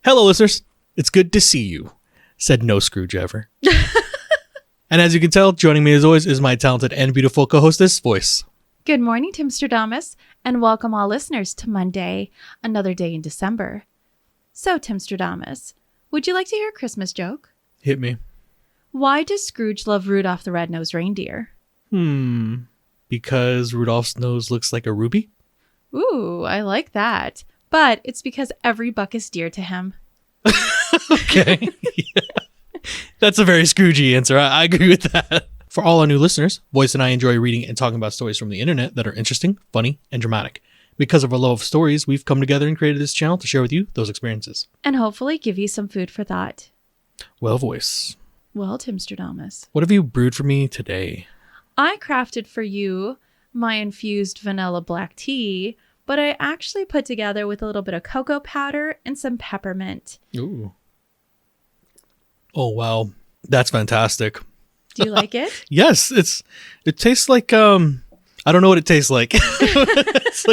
Hello, listeners. It's good to see you, said no Scrooge ever. And as you can tell, joining me as always is my talented and beautiful co-hostess, Voyse. Good morning, Timstradamus, and welcome all listeners to Monday, another day in December. So, Timstradamus, would you like to hear a Christmas joke? Hit me. Why does Scrooge love Rudolph the Red-Nosed Reindeer? Because Rudolph's nose looks like a ruby? Ooh, I like that. But it's because every buck is dear to him. Okay. Yeah. That's a very Scroogey answer. I agree with that. For all our new listeners, Voyse and I enjoy reading and talking about stories from the internet that are interesting, funny, and dramatic. Because of our love of stories, we've come together and created this channel to share with you those experiences. And hopefully give you some food for thought. Well, Voyse. Well, Timstradamus. What have you brewed for me today? I crafted for you my infused vanilla black tea, but I actually put together with a little bit of cocoa powder and some peppermint. Ooh. Oh, wow. That's fantastic. Do you like it? Yes, it tastes like I don't know what it tastes like. It's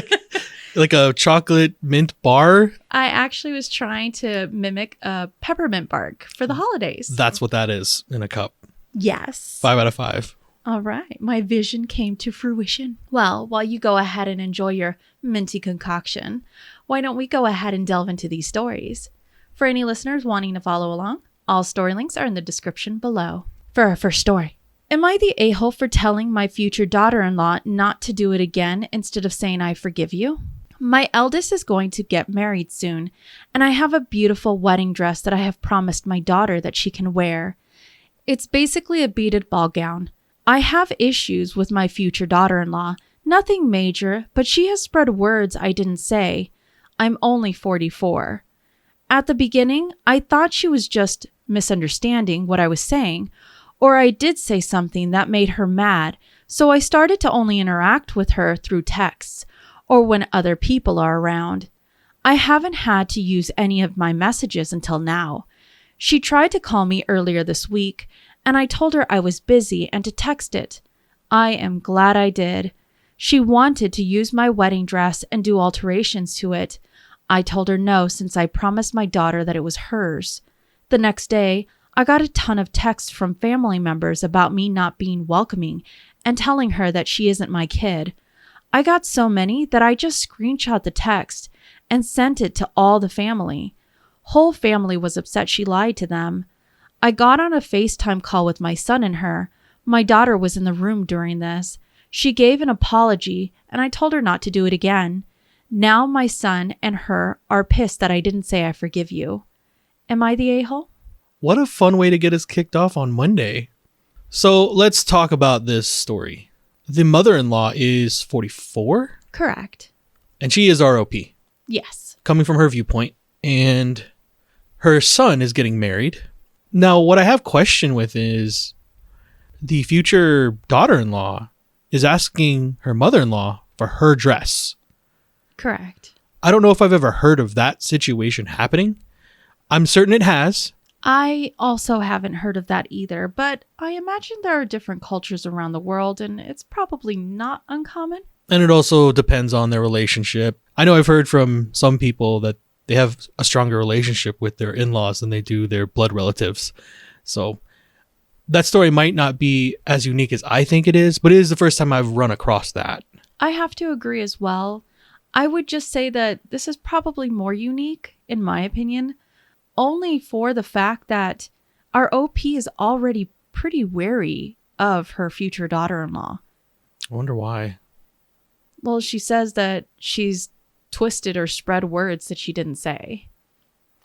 like a chocolate mint bar. I actually was trying to mimic a peppermint bark for the holidays. That's what that is in a cup. Yes. 5 out of 5. All right. My vision came to fruition. Well, while you go ahead and enjoy your minty concoction, why don't we go ahead and delve into these stories? For any listeners wanting to follow along, all story links are in the description below. For our first story. Am I the a-hole for telling my future daughter-in-law not to do it again instead of saying I forgive you? My eldest is going to get married soon, and I have a beautiful wedding dress that I have promised my daughter that she can wear. It's basically a beaded ball gown. I have issues with my future daughter-in-law. Nothing major, but she has spread words I didn't say. I'm only 44. At the beginning, I thought she was just misunderstanding what I was saying, or I did say something that made her mad, so I started to only interact with her through texts or when other people are around. I haven't had to use any of my messages until now. She tried to call me earlier this week, and I told her I was busy and to text it. I am glad I did. She wanted to use my wedding dress and do alterations to it. I told her no since I promised my daughter that it was hers. The next day, I got a ton of texts from family members about me not being welcoming and telling her that she isn't my kid. I got so many that I just screenshot the text and sent it to all the family. Whole family was upset she lied to them. I got on a FaceTime call with my son and her. My daughter was in the room during this. She gave an apology and I told her not to do it again. Now my son and her are pissed that I didn't say I forgive you. Am I the a-hole? What a fun way to get us kicked off on Monday. So let's talk about this story. The mother-in-law is 44? Correct. And she is ROP. Yes. Coming from her viewpoint. And her son is getting married. Now, what I have question with is the future daughter-in-law is asking her mother-in-law for her dress. Correct. I don't know if I've ever heard of that situation happening. I'm certain it has. I also haven't heard of that either, but I imagine there are different cultures around the world and it's probably not uncommon. And it also depends on their relationship. I know I've heard from some people that they have a stronger relationship with their in-laws than they do their blood relatives. So that story might not be as unique as I think it is, but it is the first time I've run across that. I have to agree as well. I would just say that this is probably more unique, in my opinion, only for the fact that our OP is already pretty wary of her future daughter-in-law. I wonder why. Well, she says that she's twisted or spread words that she didn't say.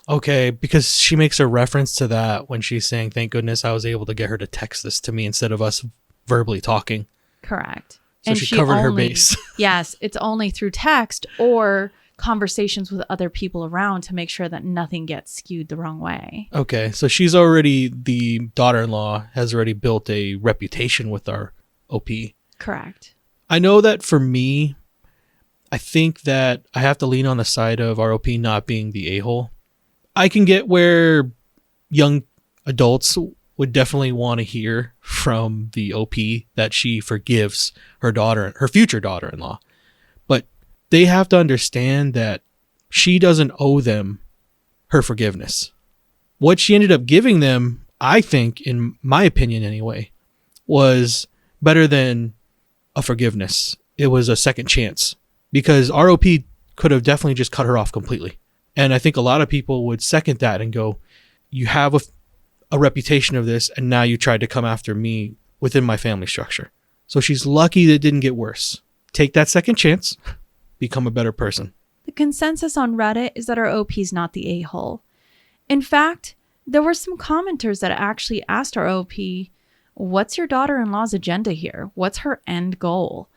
Okay, because she makes a reference to that when she's saying, thank goodness I was able to get her to text this to me instead of us verbally talking. Correct. So and she covered her base. Yes, it's only through text or conversations with other people around to make sure that nothing gets skewed the wrong way. Okay, so she's already, the daughter-in-law has already built a reputation with our OP. Correct. I know that for me, I think that I have to lean on the side of our OP not being the a-hole. I can get where young adults would definitely want to hear from the OP that she forgives her daughter, her future daughter-in-law. But they have to understand that she doesn't owe them her forgiveness. What she ended up giving them, I think, in my opinion anyway, was better than a forgiveness. It was a second chance, because ROP could have definitely just cut her off completely. And I think a lot of people would second that and go, you have a reputation of this, and now you tried to come after me within my family structure. So she's lucky that it didn't get worse. Take that second chance, become a better person. The consensus on Reddit is that our OP is not the a-hole. In fact, there were some commenters that actually asked our OP, what's your daughter-in-law's agenda here? What's her end goal?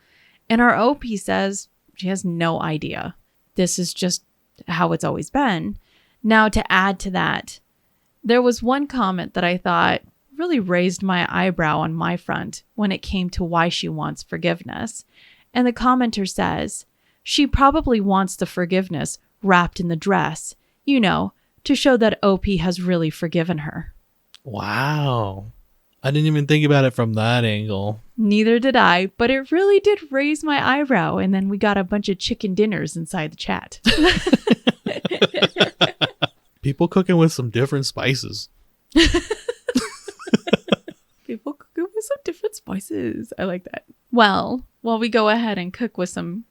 And our OP says she has no idea. This is just how it's always been. Now, to add to that, there was one comment that I thought really raised my eyebrow on my front when it came to why she wants forgiveness. And the commenter says, she probably wants the forgiveness wrapped in the dress, to show that OP has really forgiven her. Wow. I didn't even think about it from that angle. Neither did I, but it really did raise my eyebrow, and then we got a bunch of chicken dinners inside the chat. People cooking with some different spices. People cooking with some different spices. I like that. Well, while we go ahead and cook with some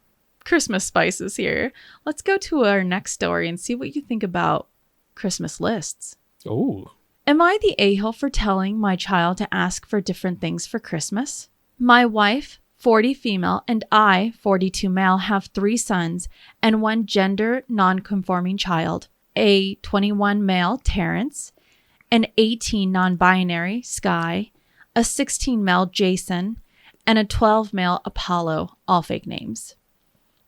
Christmas spices here, let's go to our next story and see what you think about Christmas lists. Oh. Am I the a-hole for telling my child to ask for different things for Christmas? My wife, 40 female, and I, 42 male, have 3 sons and 1 gender non-conforming child, a 21 male, Terrence, an 18 non-binary, Sky, a 16 male, Jason, and a 12 male, Apollo, all fake names.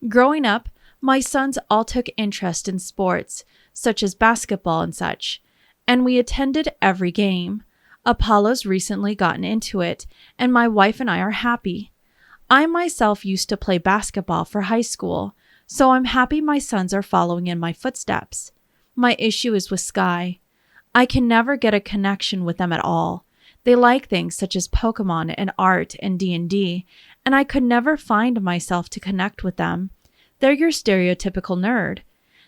Growing up, my sons all took interest in sports, such as basketball and such, and we attended every game. Apollo's recently gotten into it, and my wife and I are happy. I myself used to play basketball for high school, so I'm happy my sons are following in my footsteps. My issue is with Sky. I can never get a connection with them at all. They like things such as Pokemon and art and D&D, and I could never find myself to connect with them. They're your stereotypical nerd.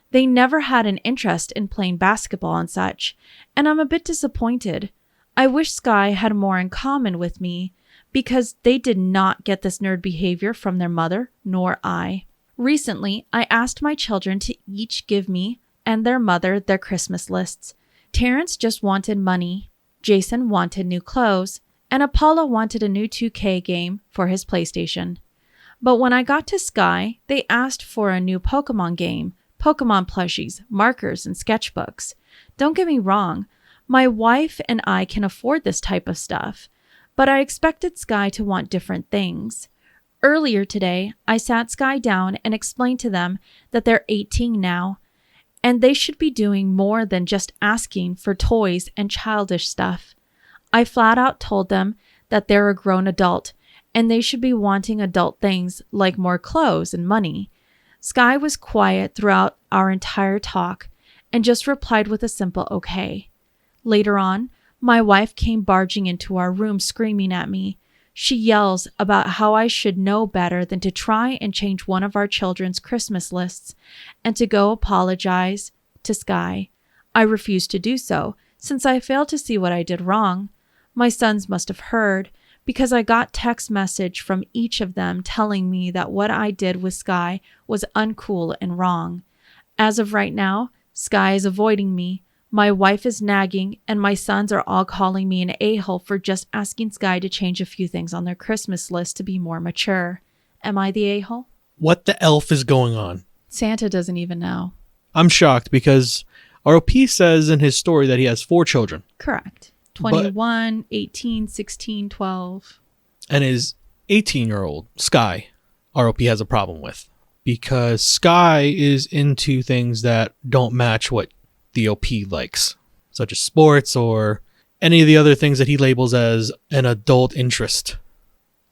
They never had an interest in playing basketball and such, and I'm a bit disappointed. I wish Sky had more in common with me, because they did not get this nerd behavior from their mother, nor I. Recently, I asked my children to each give me and their mother their Christmas lists. Terrence just wanted money, Jason wanted new clothes, and Apollo wanted a new 2K game for his PlayStation. But when I got to Sky, they asked for a new Pokemon game, Pokemon plushies, markers, and sketchbooks. Don't get me wrong, my wife and I can afford this type of stuff, but I expected Sky to want different things. Earlier today, I sat Sky down and explained to them that they're 18 now, and they should be doing more than just asking for toys and childish stuff. I flat out told them that they're a grown adult, and they should be wanting adult things like more clothes and money. Sky was quiet throughout our entire talk and just replied with a simple okay. Later on, my wife came barging into our room screaming at me. She yells about how I should know better than to try and change one of our children's Christmas lists and to go apologize to Sky. I refused to do so since I failed to see what I did wrong. My sons must have heard, because I got text message from each of them telling me that what I did with Sky was uncool and wrong. As of right now, Sky is avoiding me. My wife is nagging, and my sons are all calling me an a-hole for just asking Sky to change a few things on their Christmas list to be more mature. Am I the a-hole? What the elf is going on? Santa doesn't even know. I'm shocked because ROP says in his story that he has 4 children. Correct. 21, 18, 16, 12. And his 18-year-old, Sky, ROP has a problem with. Because Sky is into things that don't match what the OP likes, such as sports or any of the other things that he labels as an adult interest.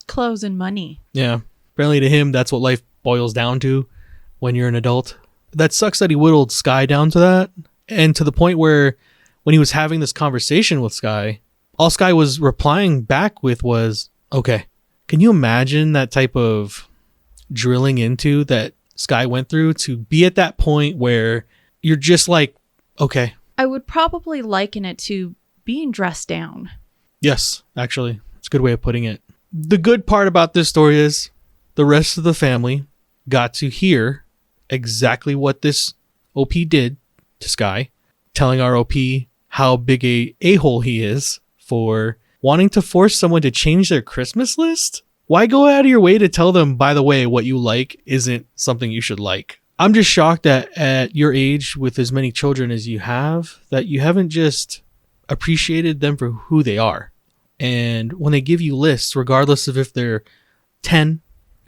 Clothes and money. Yeah. Apparently to him, that's what life boils down to when you're an adult. That sucks that he whittled Sky down to that. And to the point where when he was having this conversation with Sky, all Sky was replying back with was, okay. Can you imagine that type of drilling into that Sky went through to be at that point where you're just like, Okay. I would probably liken it to being dressed down. Yes, actually. It's a good way of putting it. The good part about this story is the rest of the family got to hear exactly what this OP did to Sky, telling our OP how big a-hole he is for wanting to force someone to change their Christmas list. Why go out of your way to tell them, by the way, what you like isn't something you should like? I'm just shocked that at your age, with as many children as you have, that you haven't just appreciated them for who they are. And when they give you lists, regardless of if they're 10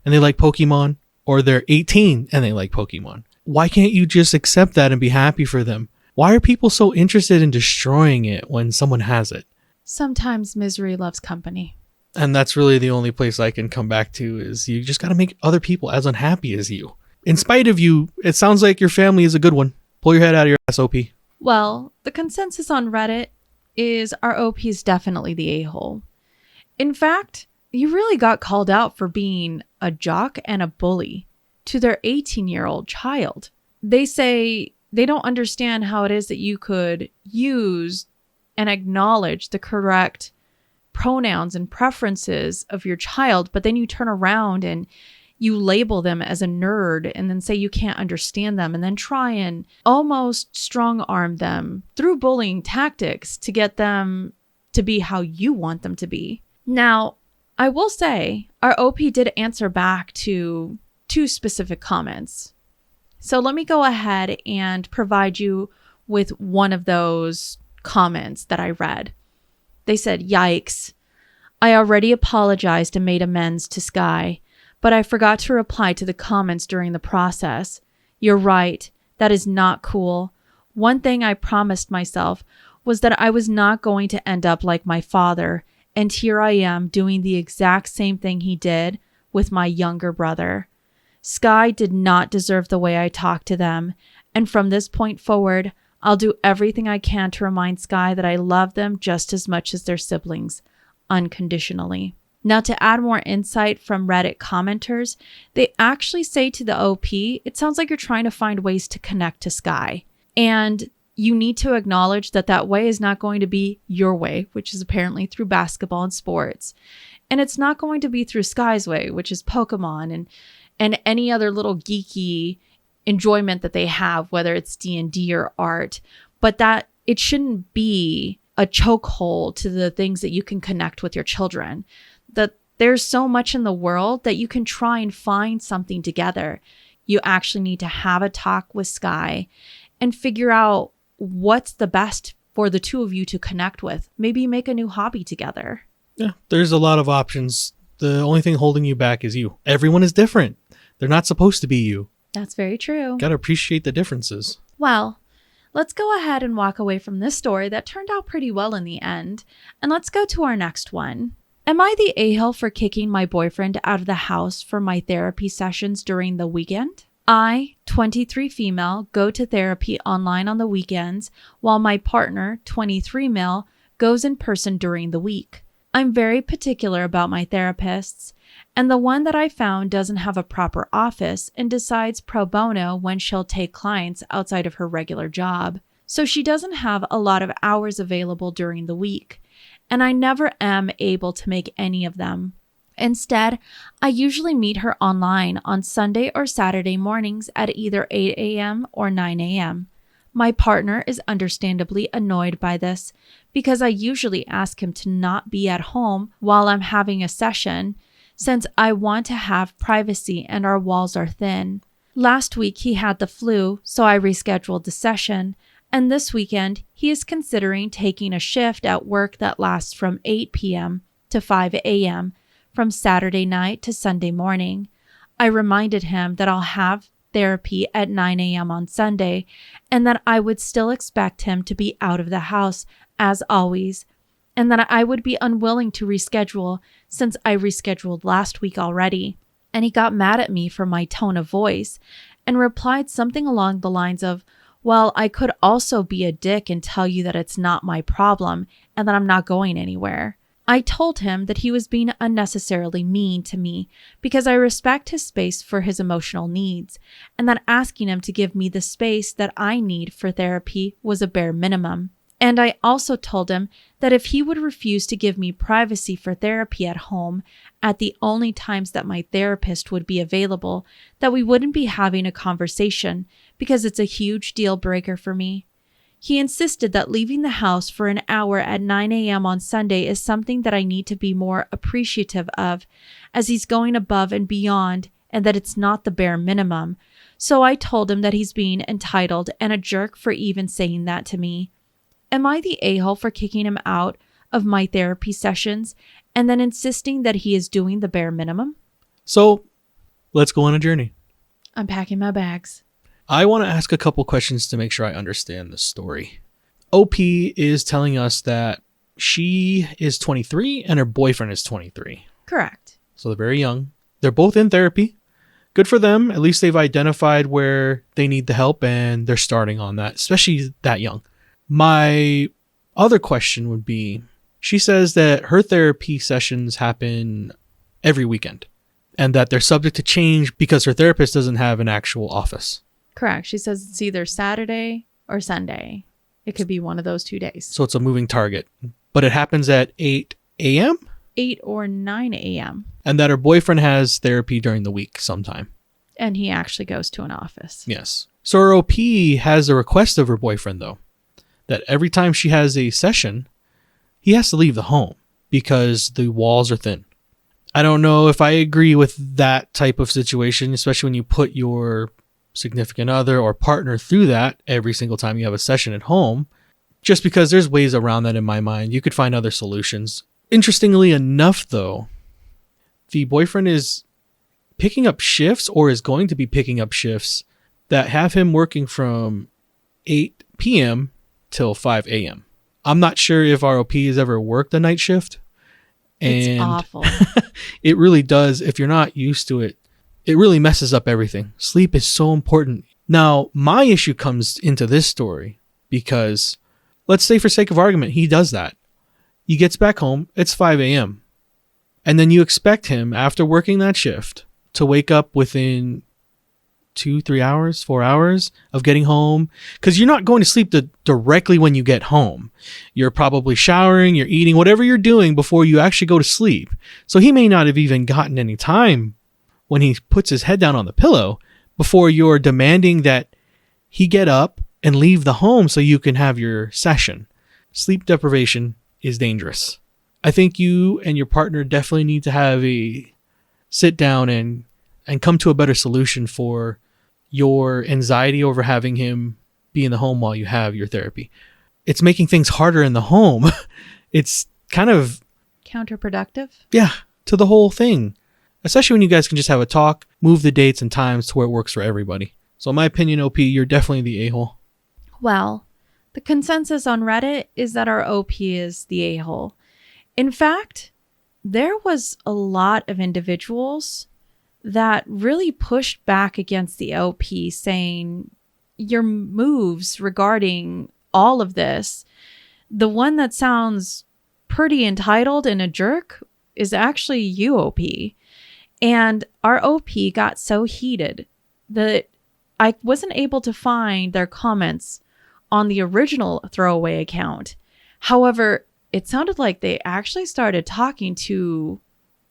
and they like Pokemon, or they're 18 and they like Pokemon, why can't you just accept that and be happy for them? Why are people so interested in destroying it when someone has it? Sometimes misery loves company. And that's really the only place I can come back to, is you just got to make other people as unhappy as you. In spite of you, it sounds like your family is a good one. Pull your head out of your ass, OP. Well, the consensus on Reddit is our OP is definitely the a-hole. In fact, you really got called out for being a jock and a bully to their 18-year-old child. They say they don't understand how it is that you could use and acknowledge the correct pronouns and preferences of your child, but then you turn around and you label them as a nerd and then say you can't understand them and then try and almost strong arm them through bullying tactics to get them to be how you want them to be. Now, I will say our OP did answer back to 2 specific comments. So let me go ahead and provide you with one of those comments that I read. They said, "Yikes. I already apologized and made amends to Sky, but I forgot to reply to the comments during the process. You're right. That is not cool. One thing I promised myself was that I was not going to end up like my father, and here I am doing the exact same thing he did with my younger brother. Sky did not deserve the way I talked to them, and from this point forward, I'll do everything I can to remind Sky that I love them just as much as their siblings, unconditionally." Now, to add more insight from Reddit commenters, they actually say to the OP, it sounds like you're trying to find ways to connect to Sky. And you need to acknowledge that that way is not going to be your way, which is apparently through basketball and sports. And it's not going to be through Sky's way, which is Pokemon and any other little geeky enjoyment that they have, whether it's D&D or art, but that it shouldn't be a chokehold to the things that you can connect with your children. That there's so much in the world that you can try and find something together. You actually need to have a talk with Sky and figure out what's the best for the two of you to connect with. Maybe make a new hobby together. Yeah, there's a lot of options. The only thing holding you back is you. Everyone is different. They're not supposed to be you. That's very true. Gotta appreciate the differences. Well, let's go ahead and walk away from this story that turned out pretty well in the end. And let's go to our next one. Am I the a-hole for kicking my boyfriend out of the house for my therapy sessions during the weekend? I, 23 female, go to therapy online on the weekends, while my partner, 23 male, goes in person during the week. I'm very particular about my therapists, and the one that I found doesn't have a proper office and decides pro bono when she'll take clients outside of her regular job. So she doesn't have a lot of hours available during the week, and I never am able to make any of them. Instead, I usually meet her online on Sunday or Saturday mornings at either 8 a.m. or 9 a.m. My partner is understandably annoyed by this because I usually ask him to not be at home while I'm having a session, since I want to have privacy and our walls are thin. Last week he had the flu, so I rescheduled the session, and this weekend he is considering taking a shift at work that lasts from 8 p.m. to 5 a.m. from Saturday night to Sunday morning. I reminded him that I'll have therapy at 9 a.m. on Sunday, and that I would still expect him to be out of the house as always, and that I would be unwilling to reschedule since I rescheduled last week already. And he got mad at me for my tone of voice and replied something along the lines of, "Well, I could also be a dick and tell you that it's not my problem and that I'm not going anywhere." I told him that he was being unnecessarily mean to me because I respect his space for his emotional needs, and that asking him to give me the space that I need for therapy was a bare minimum. And I also told him that if he would refuse to give me privacy for therapy at home at the only times that my therapist would be available, that we wouldn't be having a conversation because it's a huge deal breaker for me. He insisted that leaving the house for an hour at 9 a.m. on Sunday is something that I need to be more appreciative of, as he's going above and beyond, and that it's not the bare minimum. So I told him that he's being entitled and a jerk for even saying that to me. Am I the a-hole for kicking him out of my therapy sessions and then insisting that he is doing the bare minimum? So let's go on a journey. I'm packing my bags. I want to ask a couple questions to make sure I understand the story. OP is telling us that she is 23 and her boyfriend is 23. Correct. So they're very young. They're both in therapy. Good for them. At least they've identified where they need the help and they're starting on that, especially that young. My other question would be, she says that her therapy sessions happen every weekend and that they're subject to change because her therapist doesn't have an actual office. Correct. She says it's either Saturday or Sunday. It could be one of those 2 days. So it's a moving target. But it happens at 8 a.m.? 8 or 9 a.m. And that her boyfriend has therapy during the week sometime. And he actually goes to an office. Yes. So her OP has a request of her boyfriend, though, that every time she has a session, he has to leave the home because the walls are thin. I don't know if I agree with that type of situation, especially when you put your significant other or partner through that every single time you have a session at home, just because there's ways around that in my mind. You could find other solutions. Interestingly enough, though, the boyfriend is picking up shifts or is going to be picking up shifts that have him working from 8 p.m. till 5 a.m. I'm not sure if ROP has ever worked a night shift. And it's awful. It really does. If you're not used to it, it really messes up everything. Sleep is so important. Now, my issue comes into this story because let's say for sake of argument, he does that. He gets back home, it's 5 a.m. And then you expect him, after working that shift, to wake up within 2, 3 hours, 4 hours of getting home. Because you're not going to sleep directly when you get home. You're probably showering, you're eating, whatever you're doing before you actually go to sleep. So he may not have even gotten any time when he puts his head down on the pillow before you're demanding that he get up and leave the home so you can have your session. Sleep deprivation is dangerous. I think you and your partner definitely need to have a sit down and come to a better solution for your anxiety over having him be in the home while you have your therapy. It's making things harder in the home. It's kind of counterproductive. Yeah, to the whole thing. Especially when you guys can just have a talk, move the dates and times to where it works for everybody. So in my opinion, OP, you're definitely the a-hole. Well, the consensus on Reddit is that our OP is the a-hole. In fact, there was a lot of individuals that really pushed back against the OP, saying your moves regarding all of this, the one that sounds pretty entitled and a jerk is actually you, OP. And our OP got so heated that I wasn't able to find their comments on the original throwaway account. However, it sounded like they actually started talking to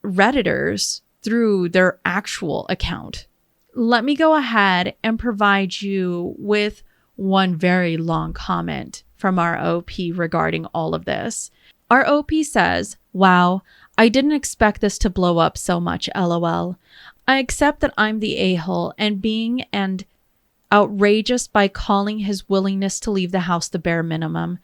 Redditors through their actual account. Let me go ahead and provide you with one very long comment from our OP regarding all of this. Our OP says, "Wow, I didn't expect this to blow up so much, LOL. I accept that I'm the a-hole and being outrageous by calling his willingness to leave the house the bare minimum.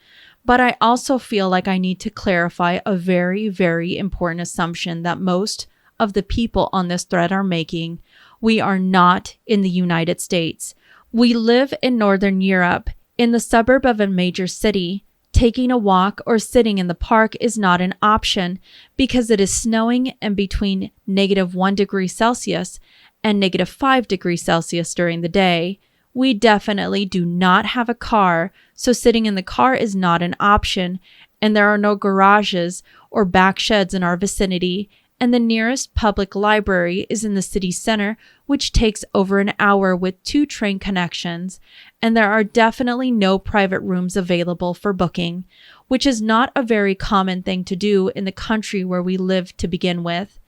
But I also feel like I need to clarify a very, very important assumption that most of the people on this thread are making. We are not in the United States. We live in Northern Europe, in the suburb of a major city. Taking a walk or sitting in the park is not an option because it is snowing and between -1 degree Celsius and -5 degrees Celsius during the day. We definitely do not have a car, so sitting in the car is not an option, and there are no garages or back sheds in our vicinity, and the nearest public library is in the city center, which takes over an hour with 2 train connections, and there are definitely no private rooms available for booking, which is not a very common thing to do in the country where we live to begin with.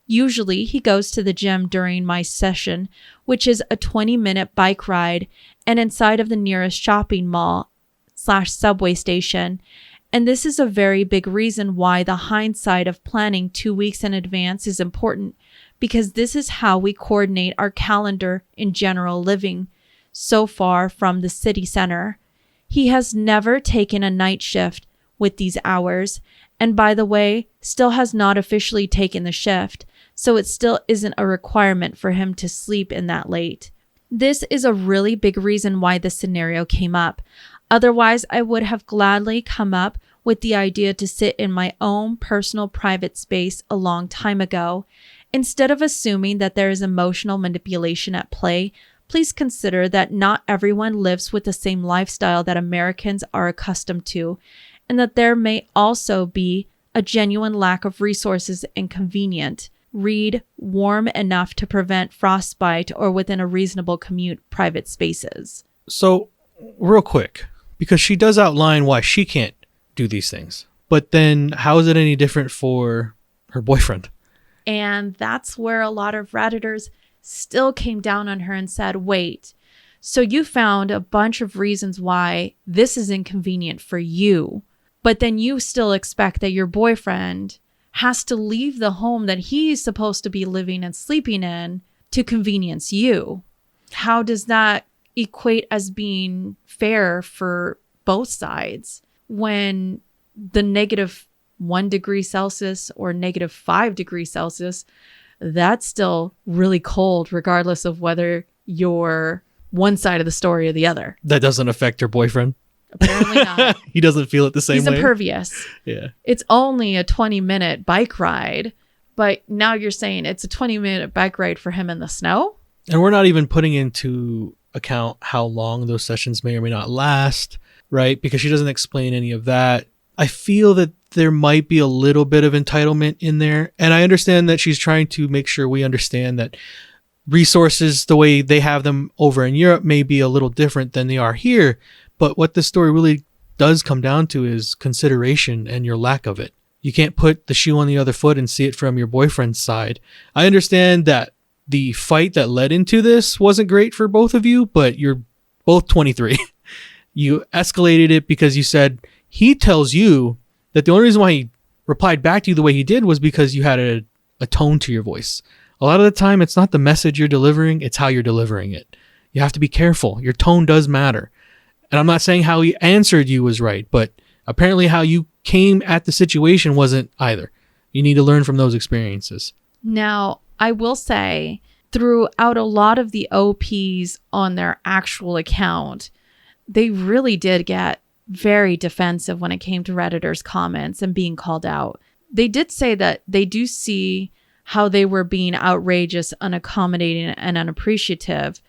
Usually, he goes to the gym during my session, which is a 20-minute bike ride and inside of the nearest shopping mall/subway station. And this is a very big reason why the hindsight of planning 2 weeks in advance is important, because this is how we coordinate our calendar in general living so far from the city center. He has never taken a night shift with these hours, and by the way, still has not officially taken the shift, so it still isn't a requirement for him to sleep in that late. This is a really big reason why this scenario came up. Otherwise, I would have gladly come up with the idea to sit in my own personal private space a long time ago. Instead of assuming that there is emotional manipulation at play, please consider that not everyone lives with the same lifestyle that Americans are accustomed to, and that there may also be a genuine lack of resources and convenient, read, warm enough to prevent frostbite or within a reasonable commute private spaces. So, real quick, because she does outline why she can't do these things, but then how is it any different for her boyfriend? And that's where a lot of Redditors still came down on her and said, wait, so you found a bunch of reasons why this is inconvenient for you, but then you still expect that your boyfriend has to leave the home that he's supposed to be living and sleeping in to convenience you. How does that equate as being fair for both sides when the -1 degree Celsius or -5 degrees Celsius, that's still really cold regardless of whether you're one side of the story or the other? That doesn't affect her boyfriend? Apparently not. He doesn't feel it the same way? He's impervious. Yeah. It's only a 20-minute bike ride, but now you're saying it's a 20-minute bike ride for him in the snow? And we're not even putting into account how long those sessions may or may not last, right? Because she doesn't explain any of that. I feel that there might be a little bit of entitlement in there. And I understand that she's trying to make sure we understand that resources, the way they have them over in Europe, may be a little different than they are here. But what this story really does come down to is consideration and your lack of it. You can't put the shoe on the other foot and see it from your boyfriend's side. I understand that the fight that led into this wasn't great for both of you, but you're both 23. You escalated it because you said he tells you that the only reason why he replied back to you the way he did was because you had a tone to your voice. A lot of the time, it's not the message you're delivering, it's how you're delivering it. You have to be careful. Your tone does matter. And I'm not saying how he answered you was right, but apparently how you came at the situation wasn't either. You need to learn from those experiences. Now, I will say, throughout a lot of the OPs on their actual account, they really did get very defensive when it came to Redditors' comments and being called out. They did say that they do see how they were being outrageous, unaccommodating, and unappreciative,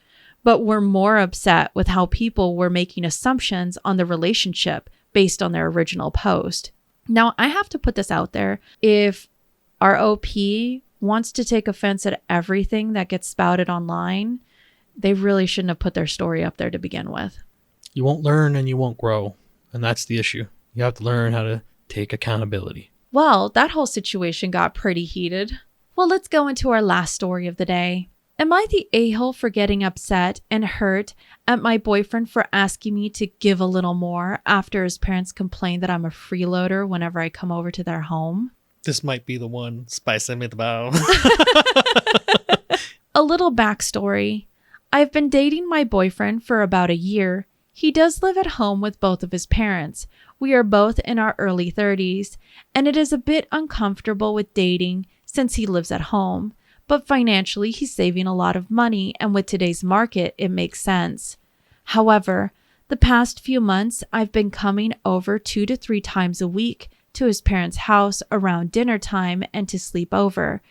but were more upset with how people were making assumptions on the relationship based on their original post. Now, I have to put this out there. If our OP wants to take offense at everything that gets spouted online, they really shouldn't have put their story up there to begin with. You won't learn and you won't grow. And that's the issue. You have to learn how to take accountability. Well, that whole situation got pretty heated. Well, let's go into our last story of the day. Am I the a-hole for getting upset and hurt at my boyfriend for asking me to give a little more after his parents complained that I'm a freeloader whenever I come over to their home? This might be the one. Spice meatball. A little backstory. I've been dating my boyfriend for about a year. He does live at home with both of his parents. We are both in our early 30s, and it is a bit uncomfortable with dating since he lives at home. But financially, he's saving a lot of money, and with today's market, it makes sense. However, the past few months, I've been coming over 2 to 3 times a week to his parents' house around dinner time and to sleep over.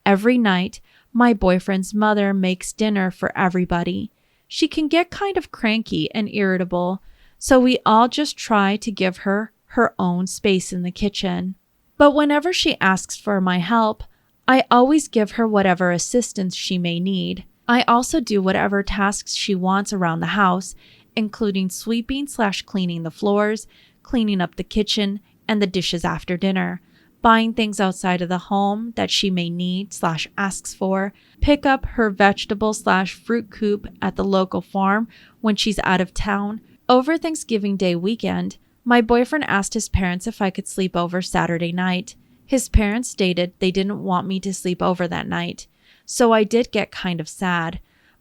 Every night, my boyfriend's mother makes dinner for everybody. She can get kind of cranky and irritable, so we all just try to give her her own space in the kitchen. But whenever she asks for my help, I always give her whatever assistance she may need. I also do whatever tasks she wants around the house, including sweeping/cleaning the floors, cleaning up the kitchen and the dishes after dinner, buying things outside of the home that she may need/asks for, pick up her vegetable/fruit coop at the local farm when she's out of town. Over Thanksgiving Day weekend, my boyfriend asked his parents if I could sleep over Saturday night. His parents stated they didn't want me to sleep over that night, so I did get kind of sad.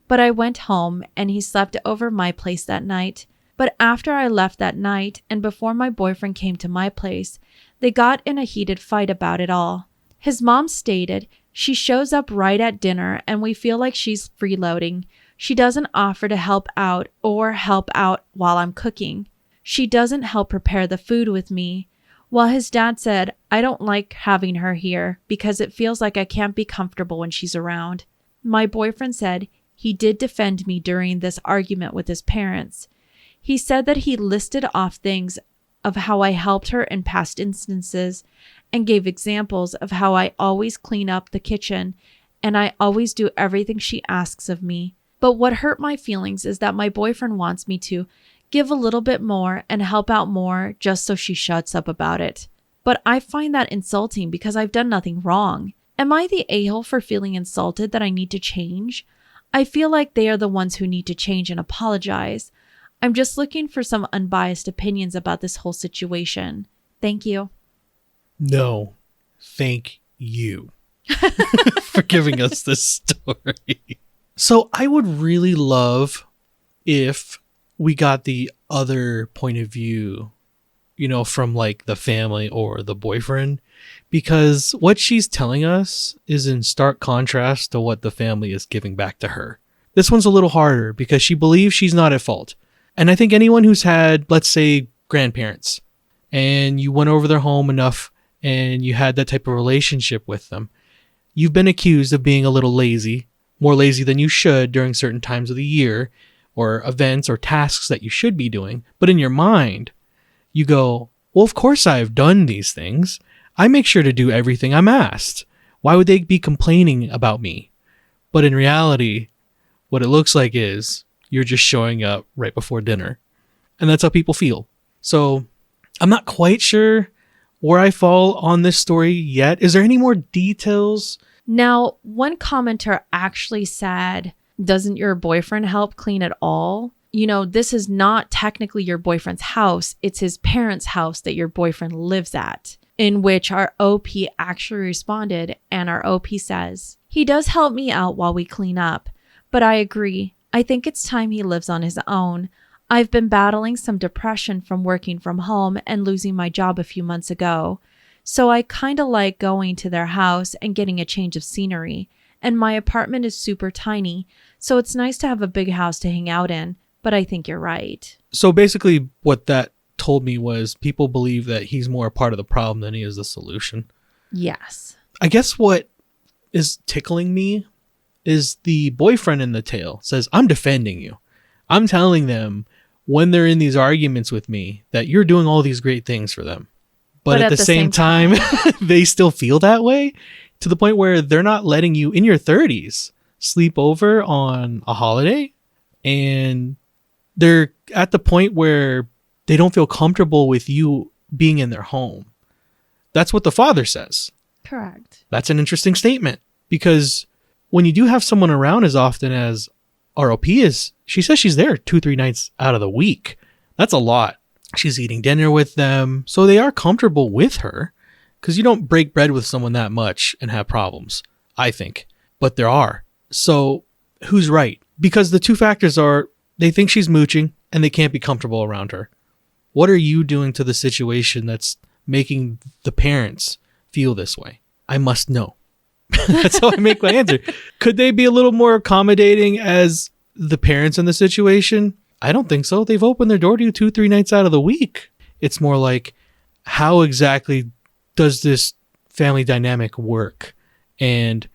But I went home and he slept over my place that night. But after I left that night and before my boyfriend came to my place, they got in a heated fight about it all. His mom stated she shows up right at dinner and we feel like she's freeloading. She doesn't offer to help out or help out while I'm cooking. She doesn't help prepare the food with me. While his dad said, I don't like having her here because it feels like I can't be comfortable when she's around. My boyfriend said he did defend me during this argument with his parents. He said that he listed off things of how I helped her in past instances and gave examples of how I always clean up the kitchen and I always do everything she asks of me. But what hurt my feelings is that my boyfriend wants me to give a little bit more and help out more just so she shuts up about it. But I find that insulting because I've done nothing wrong. Am I the a-hole for feeling insulted that I need to change? I feel like they are the ones who need to change and apologize. I'm just looking for some unbiased opinions about this whole situation. Thank you. No, thank you for giving us this story. So I would really love if we got the other point of view, from like the family or the boyfriend, because what she's telling us is in stark contrast to what the family is giving back to her. This one's a little harder because she believes she's not at fault. And I think anyone who's had, let's say, grandparents, and you went over their home enough and you had that type of relationship with them, you've been accused of being a little lazy, more lazy than you should during certain times of the year, or events or tasks that you should be doing. But in your mind, you go, well, of course I've done these things. I make sure to do everything I'm asked. Why would they be complaining about me? But in reality, what it looks like is you're just showing up right before dinner. And that's how people feel. So I'm not quite sure where I fall on this story yet. Is there any more details? Now, one commenter actually said, doesn't your boyfriend help clean at all? This is not technically your boyfriend's house. It's his parents' house that your boyfriend lives at, in which our OP actually responded, and our OP says, he does help me out while we clean up, but I agree. I think it's time he lives on his own. I've been battling some depression from working from home and losing my job a few months ago. So I kind of like going to their house and getting a change of scenery. And my apartment is super tiny, so it's nice to have a big house to hang out in. But I think you're right. So basically what that told me was people believe that he's more a part of the problem than he is the solution. Yes. I guess what is tickling me is the boyfriend in the tale says, I'm defending you. I'm telling them when they're in these arguments with me that you're doing all these great things for them. But at the same time, they still feel that way to the point where they're not letting you in your 30s sleep over on a holiday. And they're at the point where they don't feel comfortable with you being in their home. That's what the father says. Correct. That's an interesting statement because when you do have someone around as often as ROP is, she says she's there 2-3 nights out of the week. That's a lot. She's eating dinner with them. So they are comfortable with her because you don't break bread with someone that much and have problems, I think. But there are. So who's right? Because the two factors are they think she's mooching and they can't be comfortable around her. What are you doing to the situation that's making the parents feel this way? I must know. That's how I make my answer. Could they be a little more accommodating as the parents in the situation? I don't think so. They've opened their door to you 2-3 nights out of the week. It's more like, how exactly does this family dynamic work? And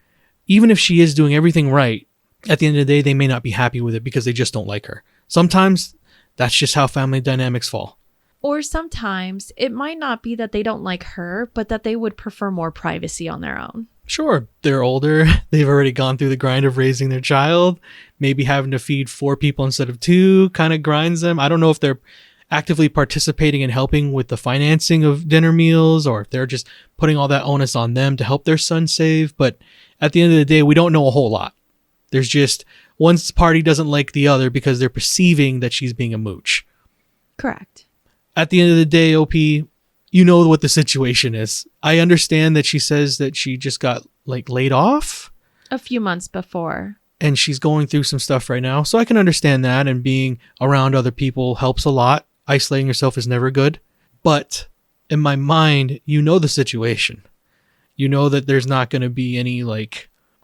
even if she is doing everything right, at the end of the day, they may not be happy with it because they just don't like her. Sometimes that's just how family dynamics fall. Or sometimes it might not be that they don't like her, but that they would prefer more privacy on their own. Sure, they're older. They've already gone through the grind of raising their child. Maybe having to feed 4 people instead of 2 kind of grinds them. I don't know if they're actively participating and helping with the financing of dinner meals, or if they're just putting all that onus on them to help their son save. But at the end of the day, we don't know a whole lot. There's just one party doesn't like the other because they're perceiving that she's being a mooch. Correct. At the end of the day, OP, you know what the situation is. I understand that she says that she just got laid off A few months before. and she's going through some stuff right now. So I can understand that, and being around other people helps a lot. Isolating yourself is never good. But in my mind, you know the situation. You know that there's not going to be any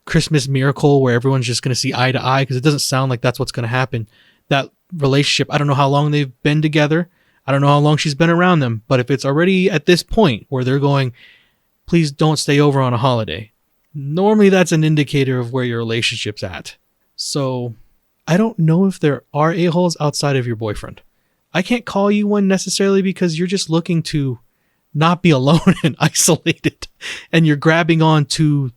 Christmas miracle where everyone's just going to see eye to eye, because it doesn't sound like that's what's going to happen. That relationship, I don't know how long they've been together. I don't know how long she's been around them. But if it's already at this point where they're going, please don't stay over on a holiday, normally that's an indicator of where your relationship's at. So I don't know if there are a-holes outside of your boyfriend. I can't call you one necessarily, because you're just looking to not be alone and isolated, and you're grabbing on to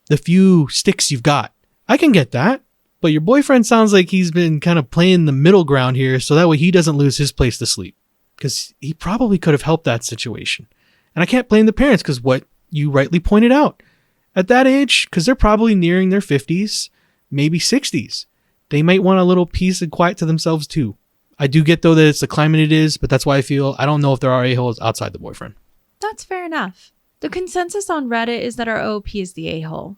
the few sticks you've got. I can get that, but your boyfriend sounds like he's been kind of playing the middle ground here, so that way he doesn't lose his place to sleep, because he probably could have helped that situation. And I can't blame the parents, because what you rightly pointed out, at that age, because they're probably nearing their 50s, maybe 60s, they might want a little peace and quiet to themselves too. I do get, though, that it's the climate it is, but that's why I don't know if there are a-holes outside the boyfriend. That's fair enough. The consensus on Reddit is that our OP is the a-hole.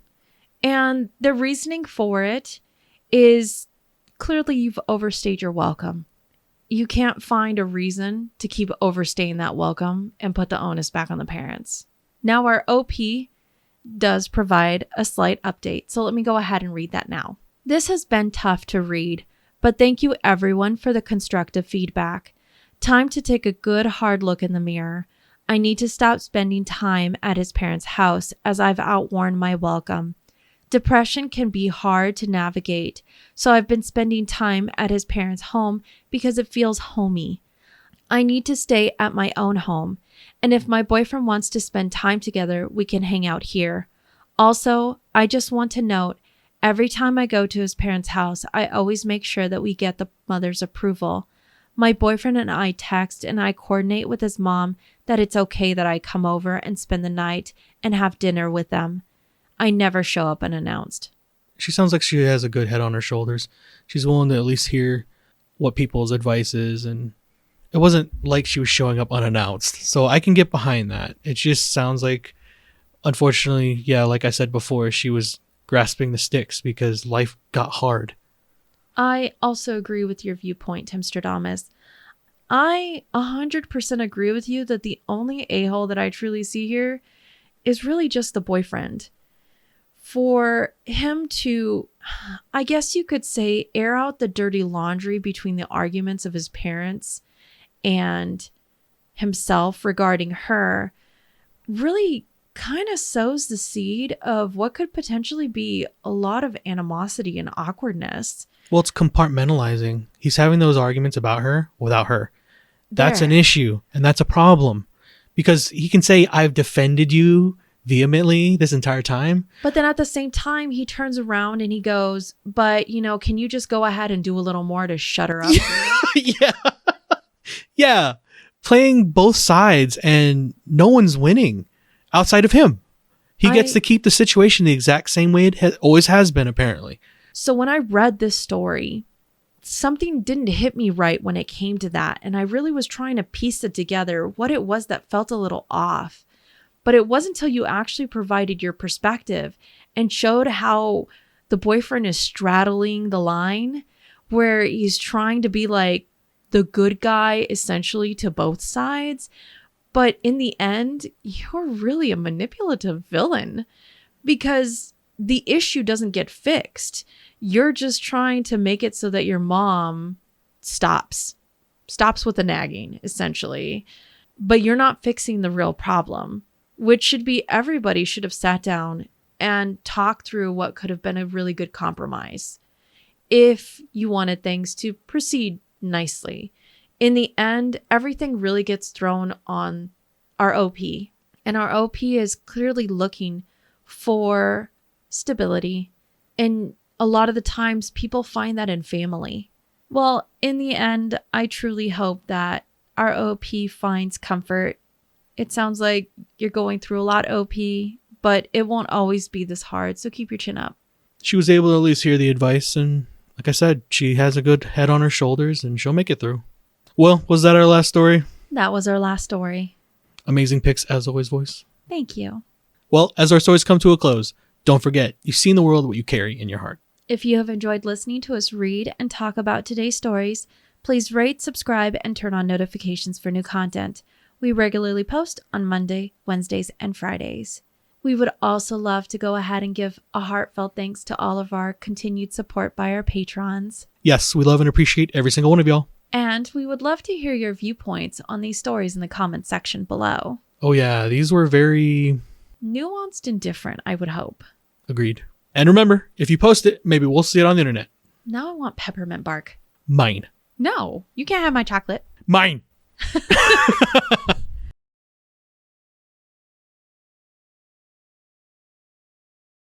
And the reasoning for it is clearly you've overstayed your welcome. You can't find a reason to keep overstaying that welcome and put the onus back on the parents. Now, our OP does provide a slight update, so let me go ahead and read that now. This has been tough to read, but thank you everyone for the constructive feedback. Time to take a good hard look in the mirror. I need to stop spending time at his parents' house, as I've outworn my welcome. Depression can be hard to navigate, so I've been spending time at his parents' home because it feels homey. I need to stay at my own home, and if my boyfriend wants to spend time together, we can hang out here. Also, I just want to note, every time I go to his parents' house, I always make sure that we get the mother's approval. My boyfriend and I text and I coordinate with his mom that it's okay that I come over and spend the night and have dinner with them. I never show up unannounced. She sounds like she has a good head on her shoulders. She's willing to at least hear what people's advice is, and it wasn't like she was showing up unannounced. So I can get behind that. It just sounds like, unfortunately, yeah, like I said before, she was grasping the sticks because life got hard. I also agree with your viewpoint, Timstradamus. I 100% agree with you that the only a-hole that I truly see here is really just the boyfriend. For him to, I guess you could say, air out the dirty laundry between the arguments of his parents and himself regarding her really kind of sows the seed of what could potentially be a lot of animosity and awkwardness. Well, it's compartmentalizing. He's having those arguments about her without her. That's an issue, and that's a problem, because he can say, I've defended you vehemently this entire time. But then at the same time, he turns around and he goes, but, can you just go ahead and do a little more to shut her up? Yeah. Yeah. Playing both sides, and no one's winning outside of him. He gets to keep the situation the exact same way it always has been, apparently. So when I read this story, something didn't hit me right when it came to that. And I really was trying to piece it together, what it was that felt a little off. But it wasn't until you actually provided your perspective and showed how the boyfriend is straddling the line, where he's trying to be like the good guy essentially to both sides. But in the end, you're really a manipulative villain, because the issue doesn't get fixed. You're just trying to make it so that your mom stops with the nagging, essentially. But you're not fixing the real problem, which should be everybody should have sat down and talked through what could have been a really good compromise if you wanted things to proceed nicely. in the end, everything really gets thrown on our OP. And our OP is clearly looking for stability. And a lot of the times people find that in family. Well, in the end, I truly hope that our OP finds comfort. It sounds like you're going through a lot, OP, but it won't always be this hard. So keep your chin up. She was able to at least hear the advice, and like I said, she has a good head on her shoulders and she'll make it through. Well, was that our last story? That was our last story. Amazing picks as always, Voice. Thank you. Well, as our stories come to a close, don't forget, you've seen the world what you carry in your heart. If you have enjoyed listening to us read and talk about today's stories, please rate, subscribe, and turn on notifications for new content. We regularly post on Monday, Wednesdays, and Fridays. We would also love to go ahead and give a heartfelt thanks to all of our continued support by our patrons. Yes, we love and appreciate every single one of y'all. And we would love to hear your viewpoints on these stories in the comments section below. Oh yeah, these were very... nuanced and different, I would hope. Agreed. And remember, if you post it, maybe we'll see it on the internet. Now I want peppermint bark. Mine. No, you can't have my chocolate. Mine.